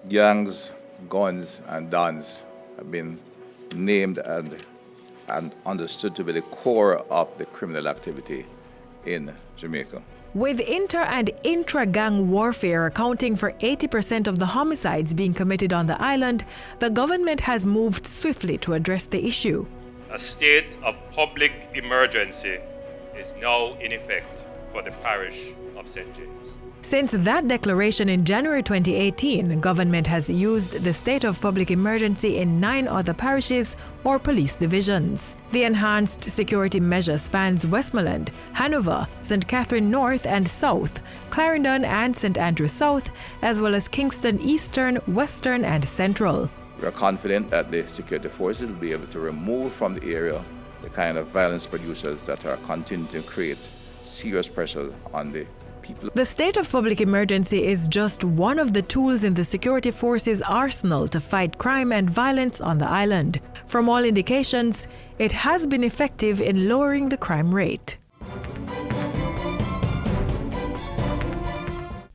gangs, guns, and dons have been named and understood to be the core of the criminal activity in Jamaica. With inter- and intra-gang warfare accounting for 80% of the homicides being committed on the island, the government has moved swiftly to address the issue. A state of public emergency is now in effect for the parish of St. James. Since that declaration in January 2018, the government has used the state of public emergency in 9 other parishes or police divisions. The enhanced security measure spans Westmoreland, Hanover, St. Catherine North and South, Clarendon and St. Andrew South, as well as Kingston Eastern, Western and Central. We are confident that the security forces will be able to remove from the area the kind of violence producers that are continuing to create serious pressure on the people. The state of public emergency is just one of the tools in the security forces' arsenal to fight crime and violence on the island. From all indications, it has been effective in lowering the crime rate.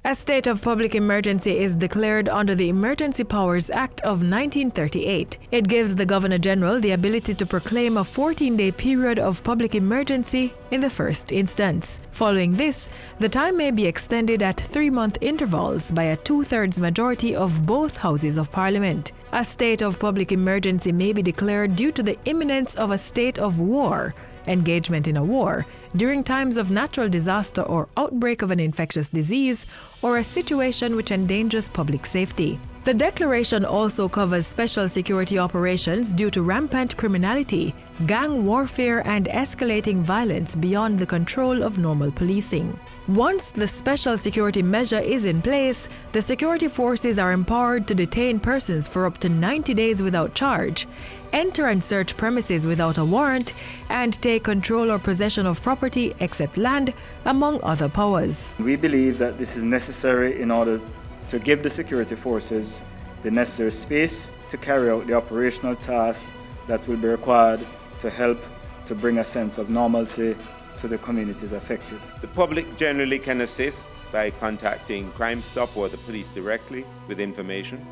A state of public emergency is declared under the Emergency Powers Act of 1938. It gives the Governor-General the ability to proclaim a 14-day period of public emergency in the first instance. Following this, the time may be extended at 3-month intervals by a 2/3 majority of both Houses of Parliament. A state of public emergency may be declared due to the imminence of a state of war, engagement in a war, during times of natural disaster or outbreak of an infectious disease, or a situation which endangers public safety. The declaration also covers special security operations due to rampant criminality, gang warfare, and escalating violence beyond the control of normal policing. Once the special security measure is in place, the security forces are empowered to detain persons for up to 90 days without charge, enter and search premises without a warrant, and take control or possession of property except land, among other powers. We believe that this is necessary in order to give the security forces the necessary space to carry out the operational tasks that will be required to help to bring a sense of normalcy to the communities affected. The public generally can assist by contacting Crime Stop or the police directly with information,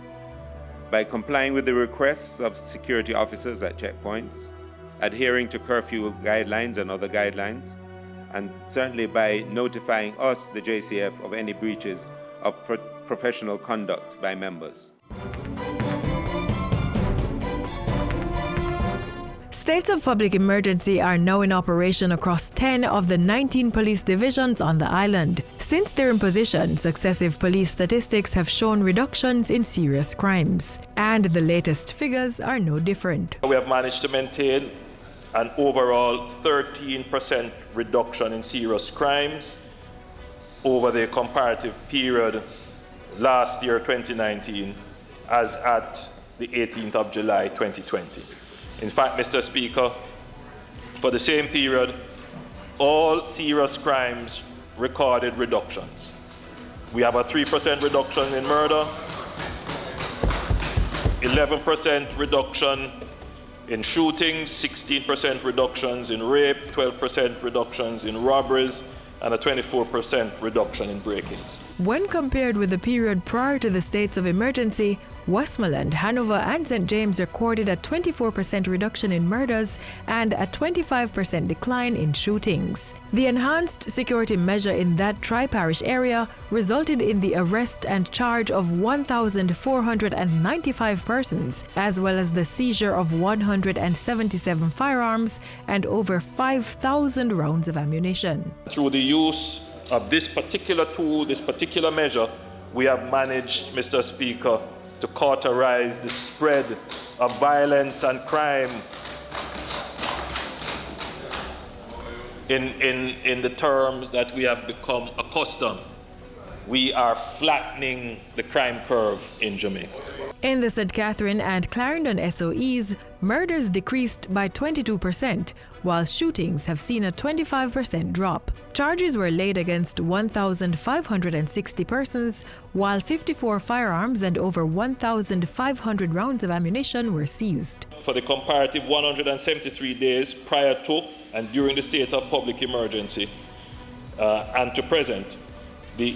by complying with the requests of security officers at checkpoints, adhering to curfew guidelines and other guidelines, and certainly by notifying us, the JCF, of any breaches of professional conduct by members. States of public emergency are now in operation across 10 of the 19 police divisions on the island. Since their imposition, successive police statistics have shown reductions in serious crimes, and the latest figures are no different. We have managed to maintain an overall 13% reduction in serious crimes over the comparative period last year, 2019, as at the 18th of July, 2020. In fact, Mr. Speaker, for the same period, all serious crimes recorded reductions. We have a 3% reduction in murder, 11% reduction in shootings, 16% reductions in rape, 12% reductions in robberies, and a 24% reduction in break-ins. When compared with the period prior to the states of emergency, Westmoreland, Hanover, and St. James recorded a 24% reduction in murders and a 25% decline in shootings. The enhanced security measure in that tri-parish area resulted in the arrest and charge of 1,495 persons, as well as the seizure of 177 firearms and over 5,000 rounds of ammunition. Through the use of this particular tool, this particular measure, we have managed, Mr. Speaker, to cauterize the spread of violence and crime in the terms that we have become accustomed. We are flattening the crime curve in Jamaica. In the St. Catherine and Clarendon S.O.Es, murders decreased by 22%, while shootings have seen a 25% drop. Charges were laid against 1,560 persons, while 54 firearms and over 1,500 rounds of ammunition were seized. For the comparative 173 days prior to and during the state of public emergency and to present, the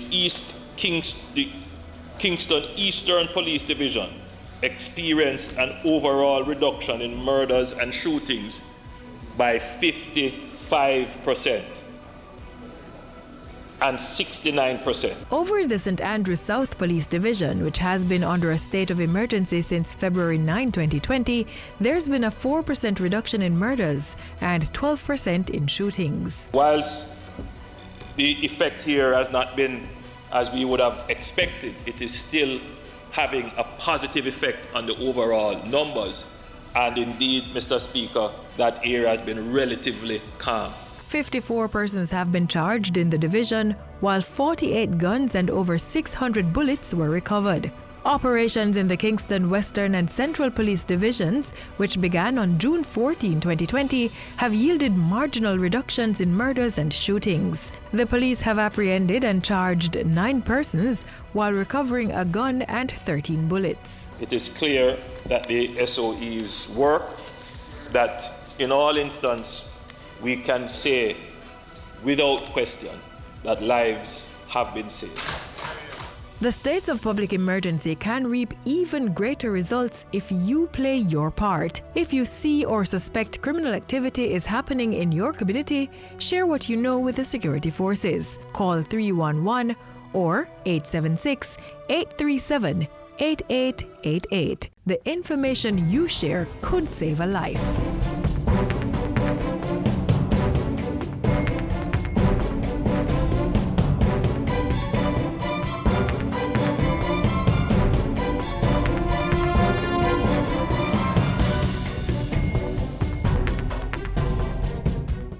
Kingston Eastern Police Division experienced an overall reduction in murders and shootings by 55% and 69%. Over the St. Andrews South Police Division, which has been under a state of emergency since February 9, 2020, there's been a 4% reduction in murders and 12% in shootings. Whilst the effect here has not been as we would have expected, it is still having a positive effect on the overall numbers. And indeed, Mr. Speaker, that area has been relatively calm. 54 persons have been charged in the division, while 48 guns and over 600 bullets were recovered. Operations in the Kingston Western and Central Police Divisions, which began on June 14, 2020, have yielded marginal reductions in murders and shootings. The police have apprehended and charged 9 persons while recovering a gun and 13 bullets. It is clear that the S.O.Es work, that in all instances we can say without question that lives have been saved. The states of public emergency can reap even greater results if you play your part. If you see or suspect criminal activity is happening in your community, share what you know with the security forces. Call 311 or 876-837-8888. The information you share could save a life.